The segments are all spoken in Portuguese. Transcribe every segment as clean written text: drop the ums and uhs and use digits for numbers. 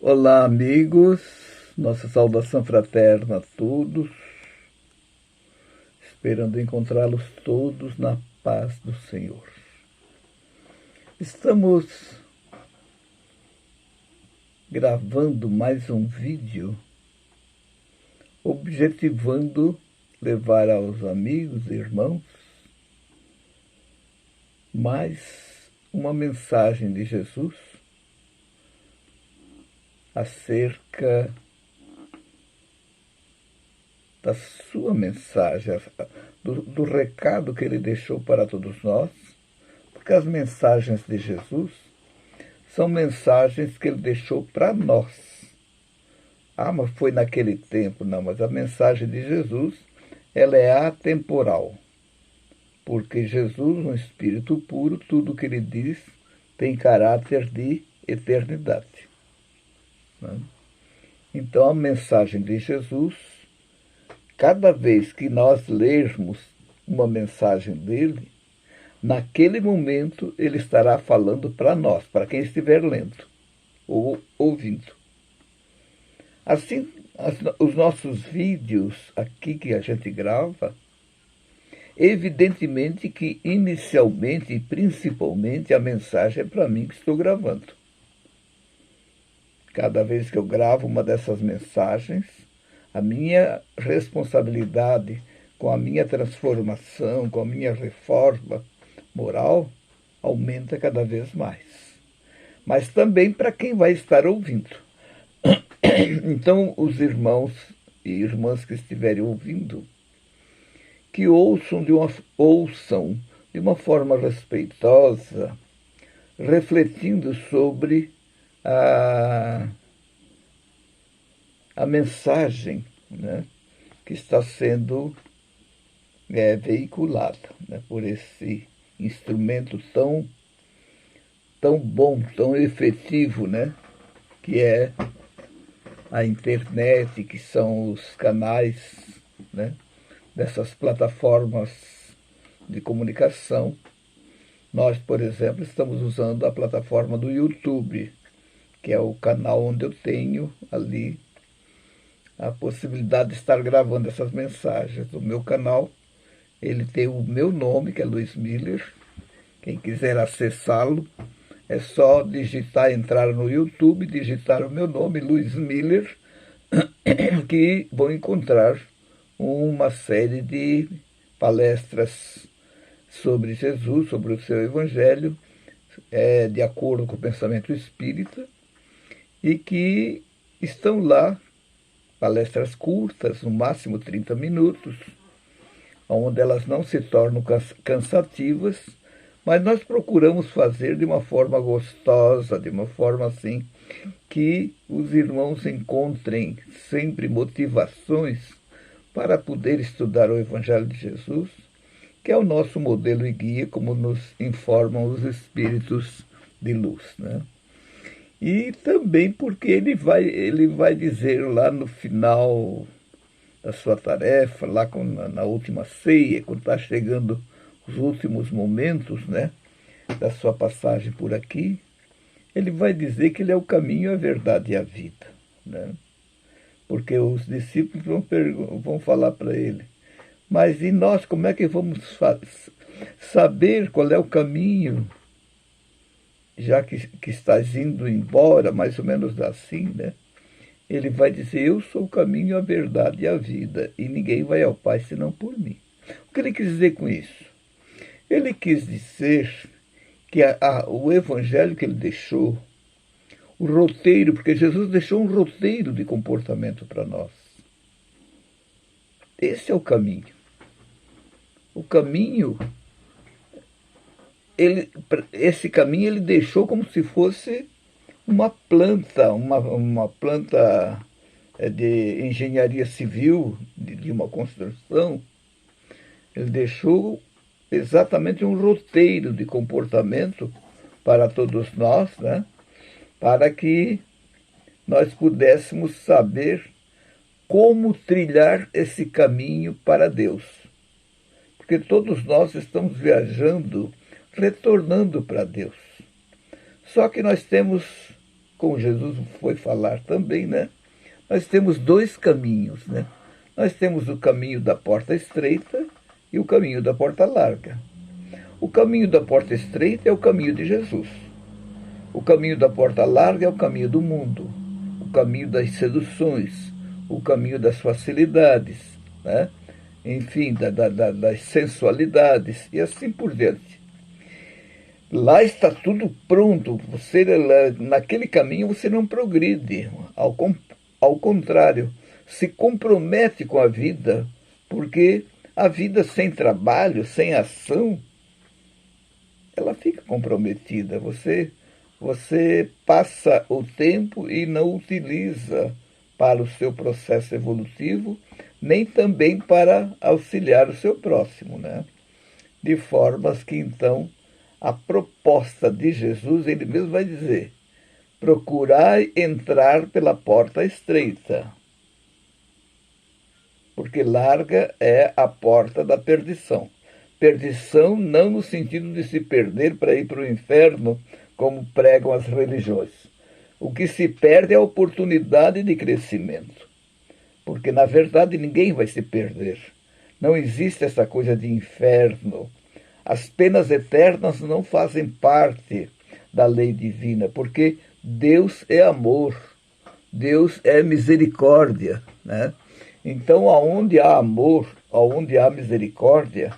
Olá, amigos, nossa saudação fraterna a todos, esperando encontrá-los todos na paz do Senhor. Estamos gravando mais um vídeo, objetivando levar aos amigos e irmãos mais uma mensagem de Jesus acerca da sua mensagem, do recado que ele deixou para todos nós, porque as mensagens de Jesus são mensagens que ele deixou para nós. Ah, mas foi naquele tempo. Não, mas a mensagem de Jesus, ela é atemporal, porque Jesus, um espírito puro, tudo que ele diz tem caráter de eternidade. Então, a mensagem de Jesus, cada vez que nós lermos uma mensagem dele, naquele momento ele estará falando para nós, para quem estiver lendo ou ouvindo. Assim, os nossos vídeos aqui que a gente grava, evidentemente que inicialmente e principalmente a mensagem é para mim que estou gravando. Cada vez que eu gravo uma dessas mensagens, a minha responsabilidade com a minha transformação, com a minha reforma moral, aumenta cada vez mais. Mas também para quem vai estar ouvindo. Então, os irmãos e irmãs que estiverem ouvindo, que ouçam de uma forma respeitosa, refletindo sobre a mensagem, né, que está sendo veiculada, né, por esse instrumento tão bom, tão efetivo, né, que é a internet, que são os canais, né, dessas plataformas de comunicação. Nós, por exemplo, estamos usando a plataforma do YouTube, que é o canal onde eu tenho ali a possibilidade de estar gravando essas mensagens. O meu canal, ele tem o meu nome, que é Luiz Miller. Quem quiser acessá-lo, é só entrar no YouTube, digitar o meu nome, Luiz Miller, que vão encontrar uma série de palestras sobre Jesus, sobre o seu Evangelho, de acordo com o pensamento espírita, e que estão lá, palestras curtas, no máximo 30 minutos, onde elas não se tornam cansativas, mas nós procuramos fazer de uma forma gostosa, de uma forma assim, que os irmãos encontrem sempre motivações para poder estudar o Evangelho de Jesus, que é o nosso modelo e guia, como nos informam os espíritos de luz, né? E também porque ele vai dizer lá no final da sua tarefa, lá na última ceia, quando está chegando os últimos momentos, né, da sua passagem por aqui, ele vai dizer que ele é o caminho, a verdade e a vida, né? Porque os discípulos vão falar para ele, mas e nós, como é que vamos saber qual é o caminho, já que estás indo embora, mais ou menos assim, né? Ele vai dizer, eu sou o caminho, a verdade e a vida, e ninguém vai ao Pai senão por mim. O que ele quis dizer com isso? Ele quis dizer que o evangelho que ele deixou, o roteiro, porque Jesus deixou um roteiro de comportamento para nós. Esse é o caminho. O caminho, esse caminho ele deixou como se fosse uma planta, uma planta de engenharia civil, de uma construção. Ele deixou exatamente um roteiro de comportamento para todos nós, né? Para que nós pudéssemos saber como trilhar esse caminho para Deus. Porque todos nós estamos viajando, retornando para Deus. Só que nós temos como Jesus foi falar também, né? Nós temos dois caminhos, né? Nós temos o caminho da porta estreita e o caminho da porta larga. O caminho da porta estreita é o caminho de Jesus. O caminho da porta larga é o caminho do mundo, o caminho das seduções, o caminho das facilidades, né? Enfim, das sensualidades e assim por diante. Lá está tudo pronto. Naquele caminho você não progride. Ao contrário, se compromete com a vida, porque a vida sem trabalho, sem ação, ela fica comprometida. Você passa o tempo e não utiliza para o seu processo evolutivo, nem também para auxiliar o seu próximo, né? De formas que, então, a proposta de Jesus, ele mesmo vai dizer, procurai entrar pela porta estreita, porque larga é a porta da perdição. Perdição não no sentido de se perder para ir para o inferno, como pregam as religiões. O que se perde é a oportunidade de crescimento, porque, na verdade, ninguém vai se perder. Não existe essa coisa de inferno. As penas eternas não fazem parte da lei divina, porque Deus é amor, Deus é misericórdia, né? Então, aonde há amor, aonde há misericórdia,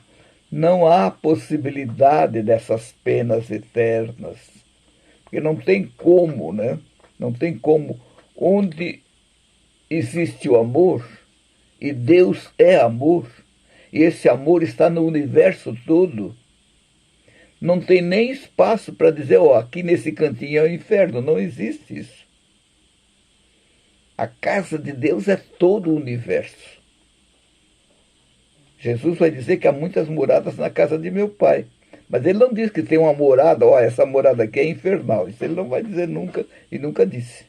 não há possibilidade dessas penas eternas, porque não tem como, né? Não tem como. Onde existe o amor, e Deus é amor, e esse amor está no universo todo, não tem nem espaço para dizer, aqui nesse cantinho é o inferno. Não existe isso. A casa de Deus é todo o universo. Jesus vai dizer que há muitas moradas na casa de meu Pai. Mas ele não diz que tem uma morada, essa morada aqui é infernal. Isso ele não vai dizer nunca e nunca disse.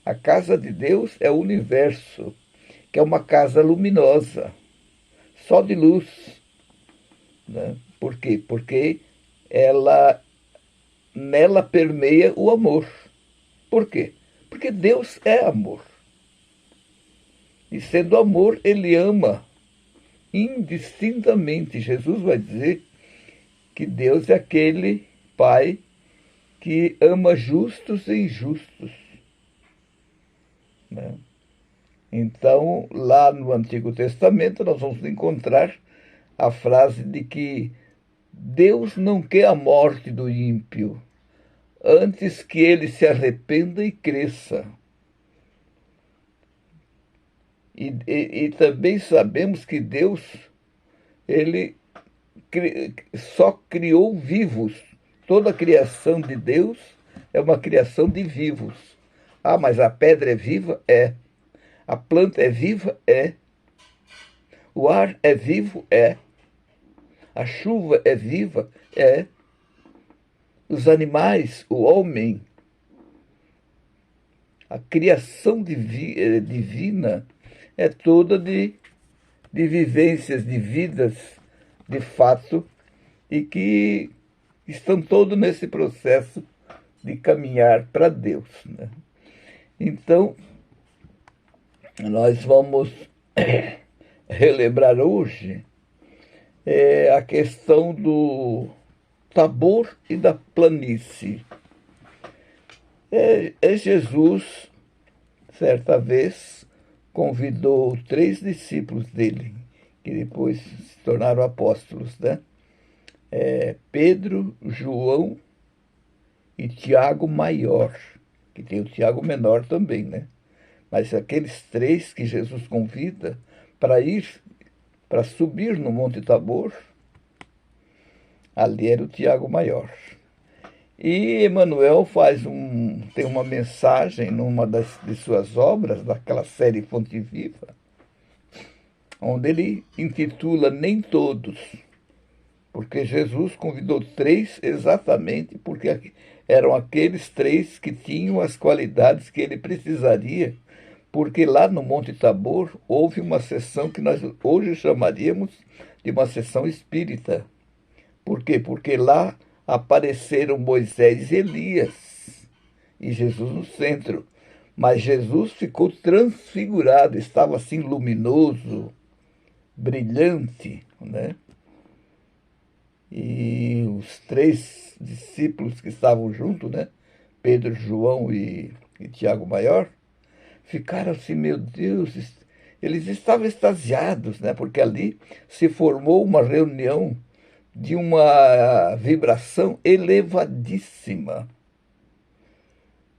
A casa de Deus é o universo, que é uma casa luminosa, só de luz, né? Por quê? Porque nela permeia o amor. Por quê? Porque Deus é amor. E sendo amor, ele ama indistintamente. Jesus vai dizer que Deus é aquele Pai que ama justos e injustos, né? Então, lá no Antigo Testamento, nós vamos encontrar a frase de que Deus não quer a morte do ímpio, antes que ele se arrependa e cresça. E também sabemos que Deus, ele só criou vivos. Toda a criação de Deus é uma criação de vivos. Ah, mas a pedra é viva? É. A planta é viva? É. O ar é vivo? É. A chuva é viva? É. Os animais, o homem, a criação divina é toda de vivências, de vidas, de fato, e que estão todos nesse processo de caminhar para Deus, né? Então, nós vamos relembrar hoje a questão do Tabor e da planície. Jesus, certa vez, convidou 3 discípulos dele, que depois se tornaram apóstolos, né? Pedro, João e Tiago Maior, que tem o Tiago Menor também, né? Mas aqueles 3 que Jesus convida para subir no Monte Tabor, ali era o Tiago Maior. E Emmanuel tem uma mensagem numa de suas obras, daquela série Fonte Viva, onde ele intitula Nem Todos, porque Jesus convidou 3 exatamente porque eram aqueles 3 que tinham as qualidades que ele precisaria, porque lá no Monte Tabor houve uma sessão que nós hoje chamaríamos de uma sessão espírita. Por quê? Porque lá apareceram Moisés e Elias, e Jesus no centro. Mas Jesus ficou transfigurado, estava assim luminoso, brilhante, né? E os 3 discípulos que estavam juntos, né? Pedro, João e Tiago Maior, ficaram assim, meu Deus, eles estavam extasiados, né? Porque ali se formou uma reunião de uma vibração elevadíssima,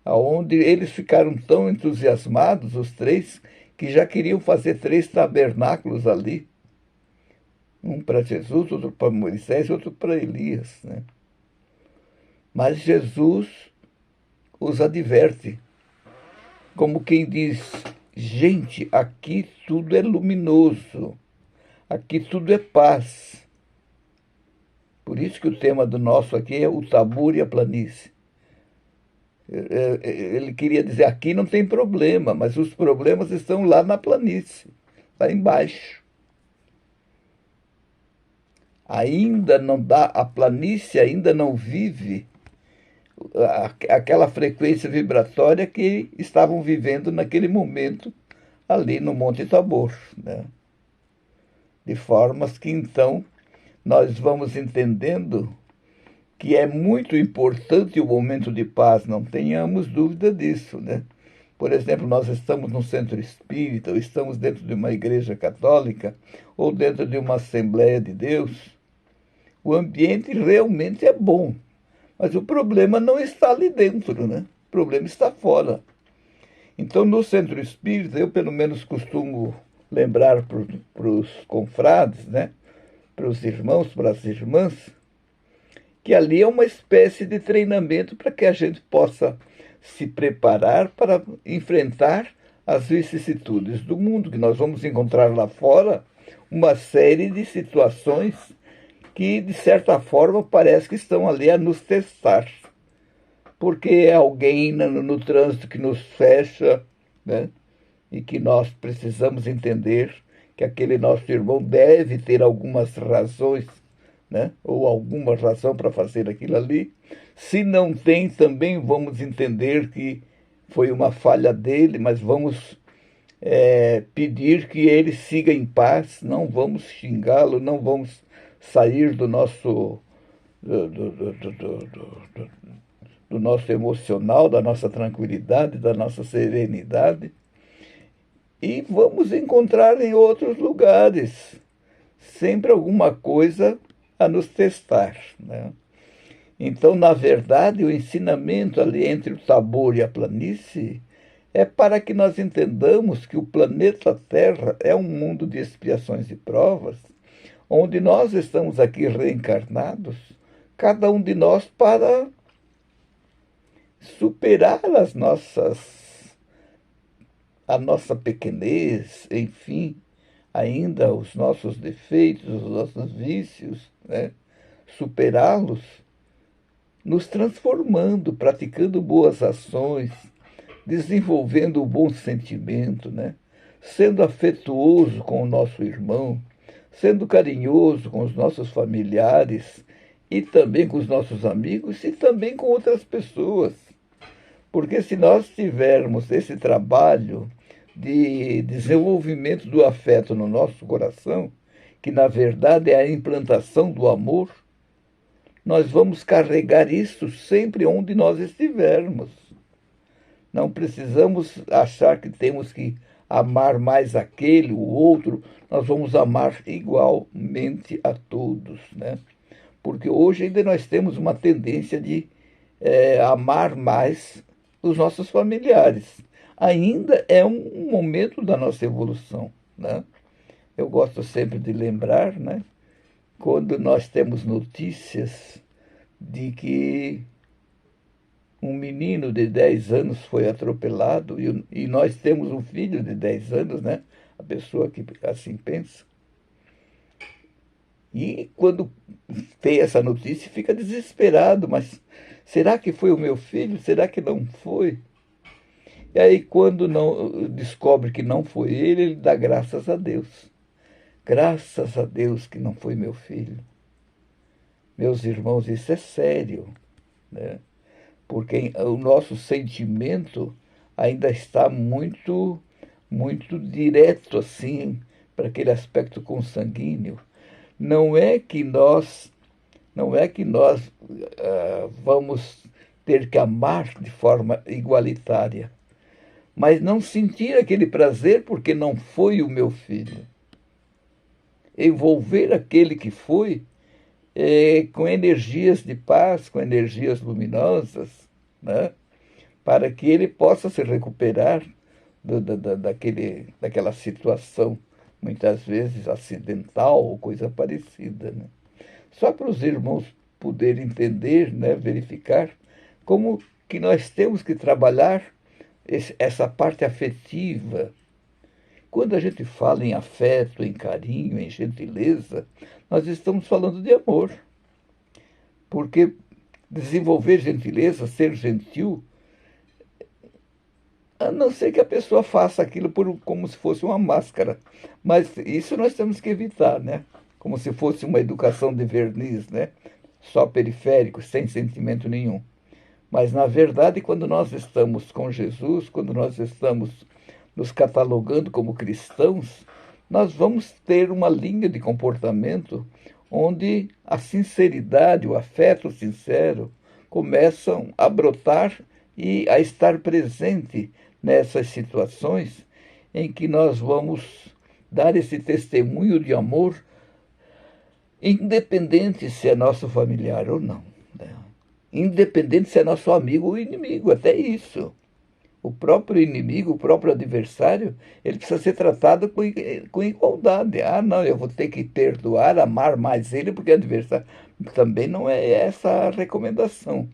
aonde eles ficaram tão entusiasmados, os 3, que já queriam fazer 3 tabernáculos ali. Um para Jesus, outro para Moisés, outro para Elias, né? Mas Jesus os adverte, como quem diz, gente, aqui tudo é luminoso, aqui tudo é paz. Por isso que o tema do nosso aqui é o Tabor e a planície. Ele queria dizer, aqui não tem problema, mas os problemas estão lá na planície, lá embaixo. Ainda não dá, a planície ainda não vive aquela frequência vibratória que estavam vivendo naquele momento ali no Monte Tabor, né? De formas que então nós vamos entendendo que é muito importante o momento de paz, não tenhamos dúvida disso, né? Por exemplo, nós estamos num centro espírita, ou estamos dentro de uma igreja católica, ou dentro de uma Assembleia de Deus. O ambiente realmente é bom, mas o problema não está ali dentro, né? O problema está fora. Então, no centro espírita, eu pelo menos costumo lembrar para os confrades, né? Para os irmãos, para as irmãs, que ali é uma espécie de treinamento para que a gente possa se preparar para enfrentar as vicissitudes do mundo, que nós vamos encontrar lá fora uma série de situações que, de certa forma, parece que estão ali a nos testar. Porque é alguém no trânsito que nos fecha, né? E que nós precisamos entender que aquele nosso irmão deve ter algumas razões, né? Ou alguma razão para fazer aquilo ali. Se não tem, também vamos entender que foi uma falha dele, mas vamos pedir que ele siga em paz, não vamos xingá-lo, não vamos sair do nosso do nosso emocional, da nossa tranquilidade, da nossa serenidade, e vamos encontrar em outros lugares sempre alguma coisa a nos testar, né? Então, na verdade, o ensinamento ali entre o Tabor e a planície é para que nós entendamos que o planeta Terra é um mundo de expiações e provas, onde nós estamos aqui reencarnados, cada um de nós para superar a nossa pequenez, enfim, ainda os nossos defeitos, os nossos vícios, né? Superá-los, nos transformando, praticando boas ações, desenvolvendo o bom sentimento, né? Sendo afetuoso com o nosso irmão, sendo carinhoso com os nossos familiares e também com os nossos amigos e também com outras pessoas. Porque se nós tivermos esse trabalho de desenvolvimento do afeto no nosso coração, que na verdade é a implantação do amor, nós vamos carregar isso sempre onde nós estivermos. Não precisamos achar que temos que amar mais aquele, o outro, nós vamos amar igualmente a todos, né? Porque hoje ainda nós temos uma tendência de amar mais os nossos familiares. Ainda é um momento da nossa evolução, né? Eu gosto sempre de lembrar, né? Quando nós temos notícias de que um menino de 10 anos foi atropelado e nós temos um filho de 10 anos, né? A pessoa que assim pensa. E quando tem essa notícia, fica desesperado, mas será que foi o meu filho? Será que não foi? E aí, quando não descobre que não foi ele, ele dá graças a Deus. Graças a Deus que não foi meu filho. Meus irmãos, isso é sério, né? porque o nosso sentimento ainda está muito, muito direto assim para aquele aspecto consanguíneo. Não é que nós, não é que nós vamos ter que amar de forma igualitária, mas não sentir aquele prazer porque não foi o meu filho. Envolver aquele que foi com energias de paz, com energias luminosas, né? Para que ele possa se recuperar daquela situação, muitas vezes acidental ou coisa parecida. Né? Só para os irmãos poderem entender, né, verificar como que nós temos que trabalhar essa parte afetiva. Quando a gente fala em afeto, em carinho, em gentileza, nós estamos falando de amor. Porque desenvolver gentileza, ser gentil, a não ser que a pessoa faça aquilo como se fosse uma máscara. Mas isso nós temos que evitar, né? Como se fosse uma educação de verniz, né? Só periférico, sem sentimento nenhum. Mas, na verdade, quando nós estamos com Jesus, quando nós estamos nos catalogando como cristãos, nós vamos ter uma linha de comportamento onde a sinceridade, o afeto sincero começam a brotar e a estar presente nessas situações em que nós vamos dar esse testemunho de amor, independente se é nosso familiar ou não, né? Independente se é nosso amigo ou inimigo, até isso. O próprio inimigo, o próprio adversário, ele precisa ser tratado com igualdade. Ah, não, eu vou ter que perdoar, amar mais ele, porque é adversário. Também não é essa a recomendação.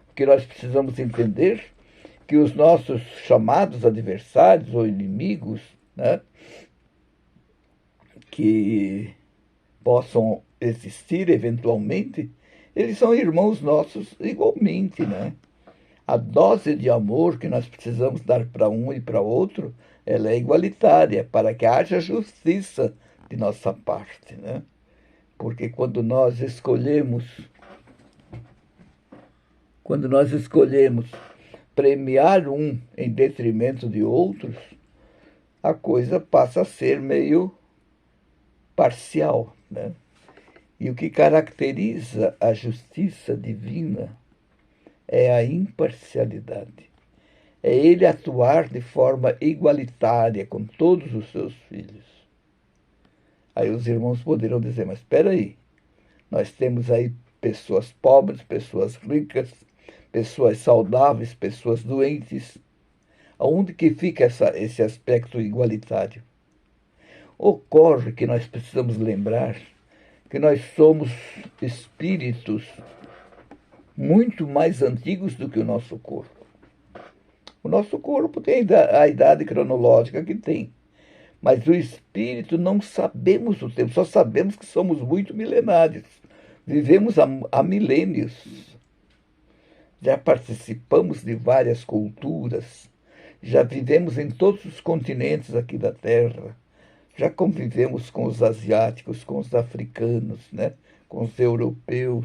Porque nós precisamos entender que os nossos chamados adversários ou inimigos, né, que possam existir eventualmente, eles são irmãos nossos igualmente, né? A dose de amor que nós precisamos dar para um e para outro, ela é igualitária, para que haja justiça de nossa parte, né? Porque quando nós escolhemos premiar um em detrimento de outros, a coisa passa a ser meio parcial, né? E o que caracteriza a justiça divina é a imparcialidade. É ele atuar de forma igualitária com todos os seus filhos. Aí os irmãos poderão dizer, mas espera aí, nós temos aí pessoas pobres, pessoas ricas, pessoas saudáveis, pessoas doentes. Aonde que fica esse aspecto igualitário? Ocorre que nós precisamos lembrar que nós somos espíritos muito mais antigos do que o nosso corpo. O nosso corpo tem a idade cronológica que tem, mas o espírito não sabemos o tempo, só sabemos que somos muito milenários. Vivemos há milênios. Já participamos de várias culturas, já vivemos em todos os continentes aqui da Terra, já convivemos com os asiáticos, com os africanos, né? Com os europeus,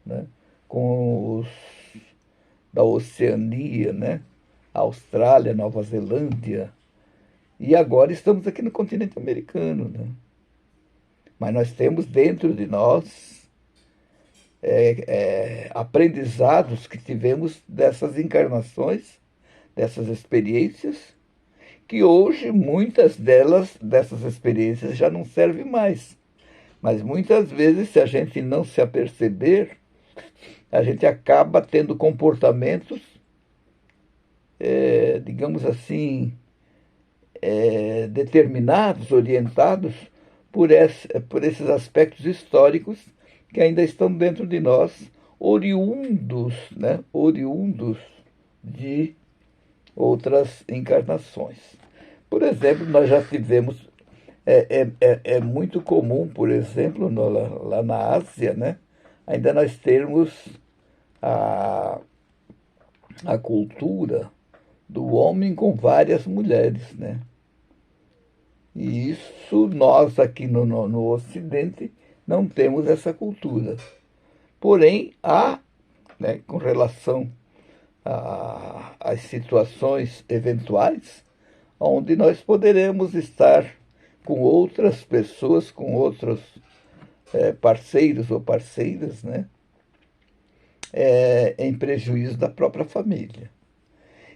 né? Com os da Oceania, né? Austrália, Nova Zelândia. E agora estamos aqui no continente americano, né? Mas nós temos dentro de nós aprendizados que tivemos dessas encarnações, dessas experiências, que hoje muitas dessas experiências já não servem mais. Mas muitas vezes, se a gente não se aperceber, a gente acaba tendo comportamentos, digamos assim, determinados, orientados por esses aspectos históricos que ainda estão dentro de nós, oriundos, né? Oriundos de outras encarnações. Por exemplo, nós já tivemos, é muito comum, por exemplo, lá na Ásia, né? Ainda nós termos a cultura do homem com várias mulheres, né? E isso nós aqui no Ocidente não temos essa cultura. Porém, há, né, com relação as situações eventuais onde nós poderemos estar com outras pessoas, com outros parceiros ou parceiras, né? Em prejuízo da própria família.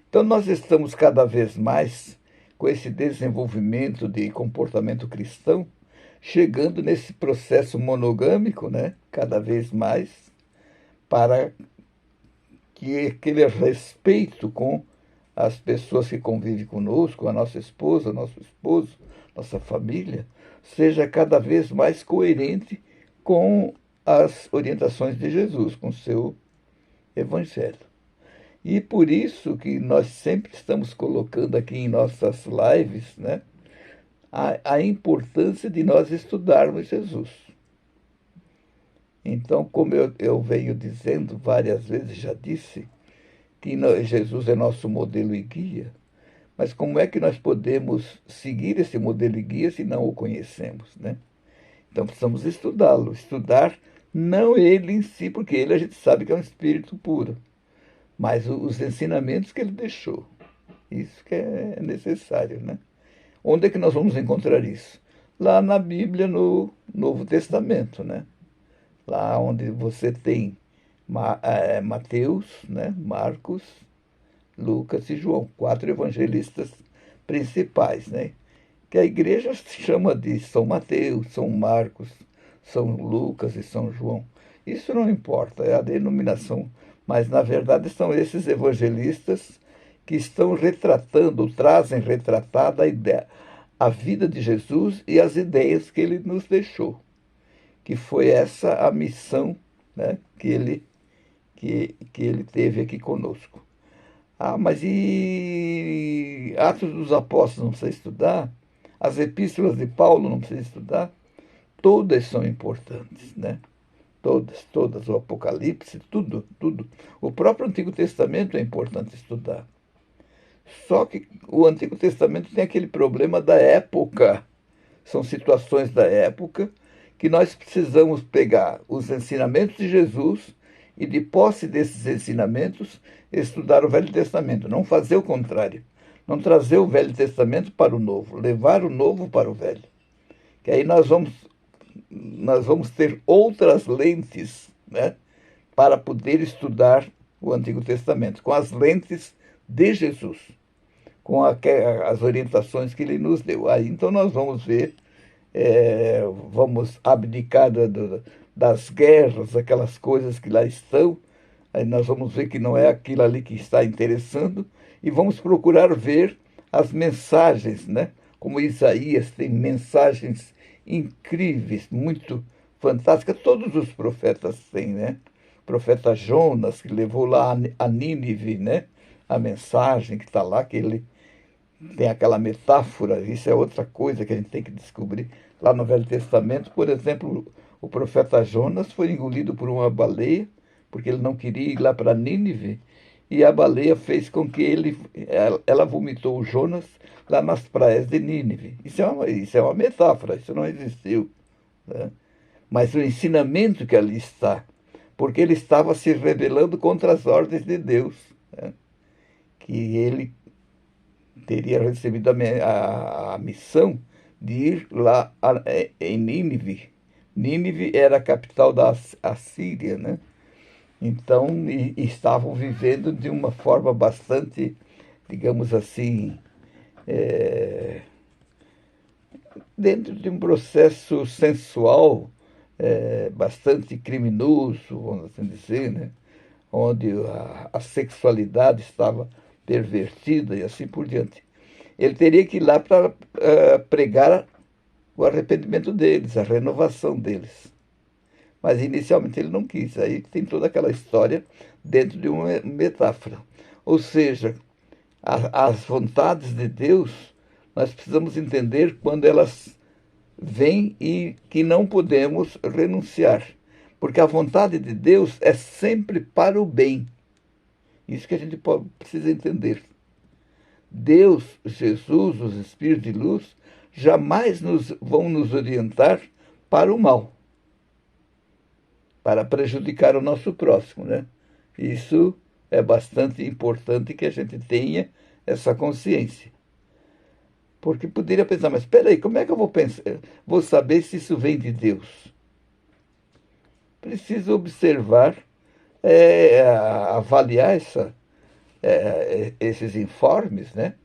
Então, nós estamos cada vez mais com esse desenvolvimento de comportamento cristão, chegando nesse processo monogâmico, né? Cada vez mais, para que aquele respeito com as pessoas que convivem conosco, a nossa esposa, nosso esposo, nossa família, seja cada vez mais coerente com as orientações de Jesus, com o seu Evangelho. E por isso que nós sempre estamos colocando aqui em nossas lives, né, a importância de nós estudarmos Jesus. Então, como eu venho dizendo várias vezes, já disse, que Jesus é nosso modelo e guia, mas como é que nós podemos seguir esse modelo e guia se não o conhecemos, né? Então precisamos estudá-lo, estudar não ele em si, porque ele a gente sabe que é um espírito puro, mas os ensinamentos que ele deixou. Isso que é necessário, né? Onde é que nós vamos encontrar isso? Lá na Bíblia, no Novo Testamento, né? Lá onde você tem Mateus, né? Marcos, Lucas e João, 4 evangelistas principais, né? Que a igreja se chama de São Mateus, São Marcos, São Lucas e São João. Isso não importa, é a denominação, mas na verdade são esses evangelistas que estão retratando, trazem retratada a vida de Jesus e as ideias que ele nos deixou, que foi essa a missão, né, que ele teve aqui conosco. Mas e Atos dos Apóstolos não precisa estudar? As epístolas de Paulo não precisa estudar? Todas são importantes, né? Todas, o Apocalipse, tudo. O próprio Antigo Testamento é importante estudar. Só que o Antigo Testamento tem aquele problema da época. São situações da época que nós precisamos pegar os ensinamentos de Jesus e, de posse desses ensinamentos, estudar o Velho Testamento. Não fazer o contrário. Não trazer o Velho Testamento para o Novo. Levar o Novo para o Velho. Que aí nós vamos ter outras lentes, né, para poder estudar o Antigo Testamento, com as lentes de Jesus, com as orientações que ele nos deu. Aí então nós vamos ver, vamos abdicar das guerras, aquelas coisas que lá estão, aí nós vamos ver que não é aquilo ali que está interessando, e vamos procurar ver as mensagens, né? Como Isaías tem mensagens incríveis, muito fantásticas, todos os profetas têm, né? O profeta Jonas, que levou lá a Nínive, né? A mensagem que está lá, que ele tem aquela metáfora, isso é outra coisa que a gente tem que descobrir. Lá no Velho Testamento, por exemplo, o profeta Jonas foi engolido por uma baleia, porque ele não queria ir lá para Nínive, e a baleia fez com que ela vomitou o Jonas lá nas praias de Nínive. Isso é uma metáfora, isso não existiu, né? Mas o ensinamento que ali está, porque ele estava se rebelando contra as ordens de Deus, né? Que ele teria recebido a missão de ir lá em Nínive. Nínive era a capital da Assíria, né? Então, estavam vivendo de uma forma bastante, digamos assim, dentro de um processo sensual, bastante criminoso, vamos assim dizer, né? Onde a sexualidade estava pervertida e assim por diante. Ele teria que ir lá para pregar o arrependimento deles, a renovação deles. Mas inicialmente ele não quis. Aí tem toda aquela história dentro de uma metáfora. Ou seja, as vontades de Deus, nós precisamos entender quando elas vêm e que não podemos renunciar. Porque a vontade de Deus é sempre para o bem. Isso que a gente precisa entender. Deus, Jesus, os Espíritos de luz, jamais vão nos orientar para o mal, para prejudicar o nosso próximo, né? Isso é bastante importante que a gente tenha essa consciência. Porque poderia pensar, mas espera aí, como é que eu vou pensar, vou saber se isso vem de Deus? Preciso observar, avaliar esses informes, né?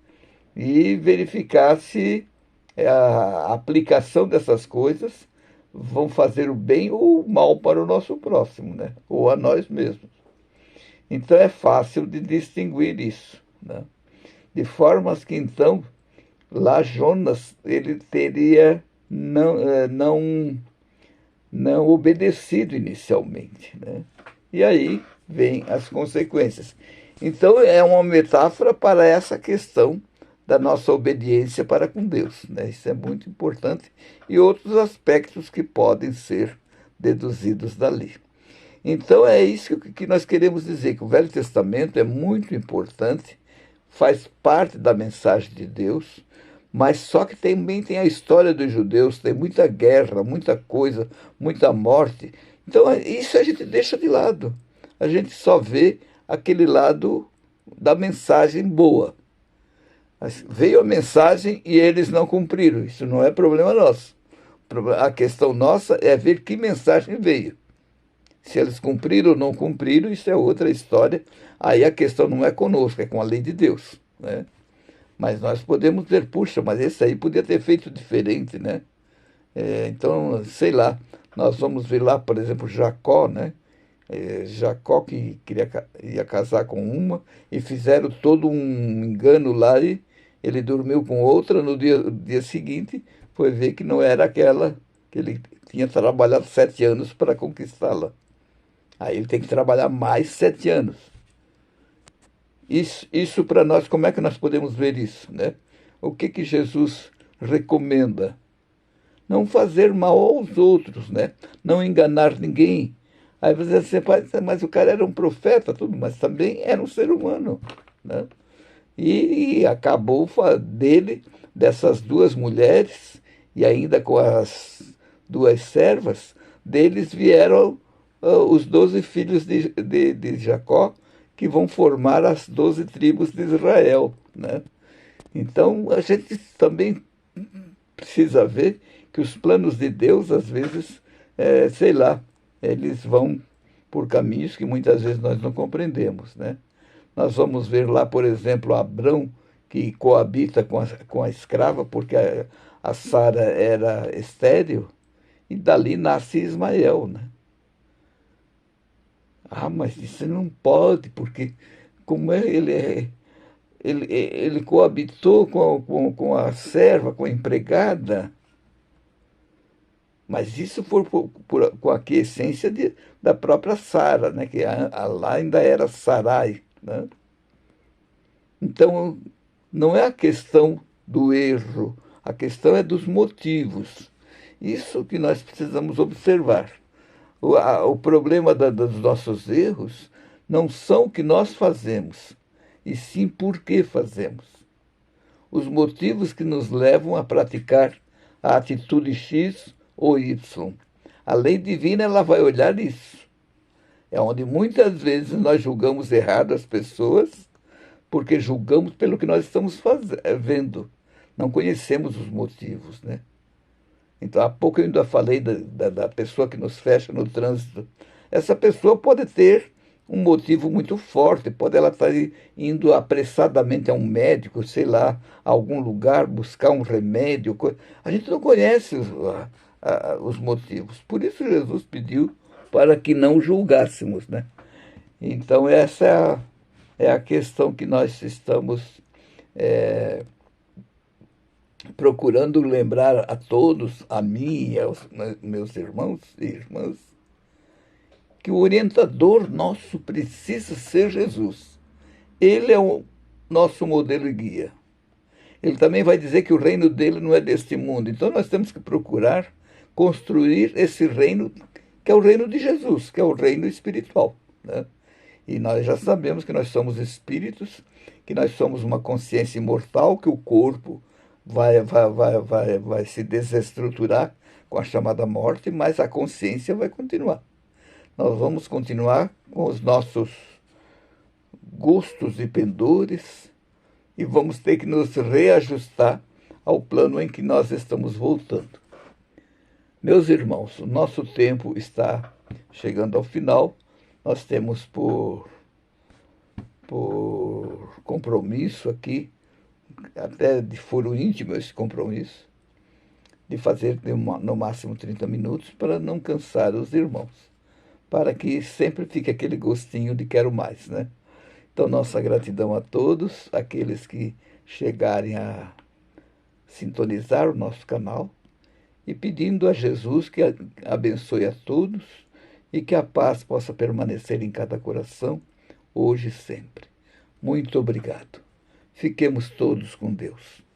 E verificar se a aplicação dessas coisas vão fazer o bem ou o mal para o nosso próximo, né? Ou a nós mesmos. Então é fácil de distinguir isso, né? De formas que então lá Jonas ele teria não obedecido inicialmente, né? E aí vem as consequências. Então é uma metáfora para essa questão da nossa obediência para com Deus, né? Isso é muito importante e outros aspectos que podem ser deduzidos dali. Então é isso que nós queremos dizer, que o Velho Testamento é muito importante, faz parte da mensagem de Deus, mas só que também tem a história dos judeus, tem muita guerra, muita coisa, muita morte. Então isso a gente deixa de lado. A gente só vê aquele lado da mensagem boa. Veio a mensagem e eles não cumpriram. Isso não é problema nosso. A questão nossa é ver que mensagem veio. Se eles cumpriram ou não cumpriram, isso é outra história. Aí a questão não é conosco, é com a lei de Deus, né? Mas nós podemos dizer, puxa, mas esse aí podia ter feito diferente, né? Então, sei lá, nós vamos ver lá, por exemplo, Jacó, né? Jacó que ia casar com uma e fizeram todo um engano lá e ele dormiu com outra. No dia seguinte foi ver que não era aquela que ele tinha trabalhado 7 anos para conquistá-la. Aí ele tem que trabalhar mais 7 anos. Isso para nós, como é que nós podemos ver isso, né? O que Jesus recomenda? Não fazer mal aos outros, né? Não enganar ninguém. Aí você pode dizer, mas o cara era um profeta, tudo, mas também era um ser humano, né? E acabou dessas duas mulheres, e ainda com as duas servas, deles vieram os 12 filhos de Jacó, que vão formar as 12 tribos de Israel, né? Então, a gente também precisa ver que os planos de Deus, às vezes, sei lá, eles vão por caminhos que muitas vezes nós não compreendemos, né? Nós vamos ver lá, por exemplo, Abrão, que coabita com a escrava, porque a Sara era estéril, e dali nasce Ismael, né? Ah, mas isso não pode, porque como ele coabitou com a serva, com a empregada, mas isso foi com a aquiescência da própria Sara, né? Que lá ainda era Sarai, né? Então, não é a questão do erro, a questão é dos motivos. Isso que nós precisamos observar. O problema dos nossos erros não são o que nós fazemos, e sim por que fazemos. Os motivos que nos levam a praticar a atitude X ou Y. A lei divina ela vai olhar isso. É onde muitas vezes nós julgamos errado as pessoas, porque julgamos pelo que nós estamos vendo. Não conhecemos os motivos, né? Então, há pouco eu ainda falei da pessoa que nos fecha no trânsito. Essa pessoa pode ter um motivo muito forte, pode ela estar indo apressadamente a um médico, sei lá, a algum lugar, buscar um remédio. A gente não conhece os motivos. Por isso Jesus pediu para que não julgássemos, né? Então, essa é a questão que nós estamos procurando lembrar a todos, a mim e aos meus irmãos e irmãs, que o orientador nosso precisa ser Jesus. Ele é o nosso modelo e guia. Ele também vai dizer que o reino dele não é deste mundo. Então nós temos que procurar construir esse reino, que é o reino de Jesus, que é o reino espiritual, né? E nós já sabemos que nós somos espíritos, que nós somos uma consciência imortal, que o corpo vai se desestruturar com a chamada morte, mas a consciência vai continuar. Nós vamos continuar com os nossos gostos e pendores, e vamos ter que nos reajustar ao plano em que nós estamos voltando. Meus irmãos, o nosso tempo está chegando ao final. Nós temos por compromisso aqui, até de foro íntimo esse compromisso, de fazer no máximo 30 minutos para não cansar os irmãos, para que sempre fique aquele gostinho de quero mais, né? Então, nossa gratidão a todos, aqueles que chegarem a sintonizar o nosso canal, e pedindo a Jesus que abençoe a todos e que a paz possa permanecer em cada coração, hoje e sempre. Muito obrigado. Fiquemos todos com Deus.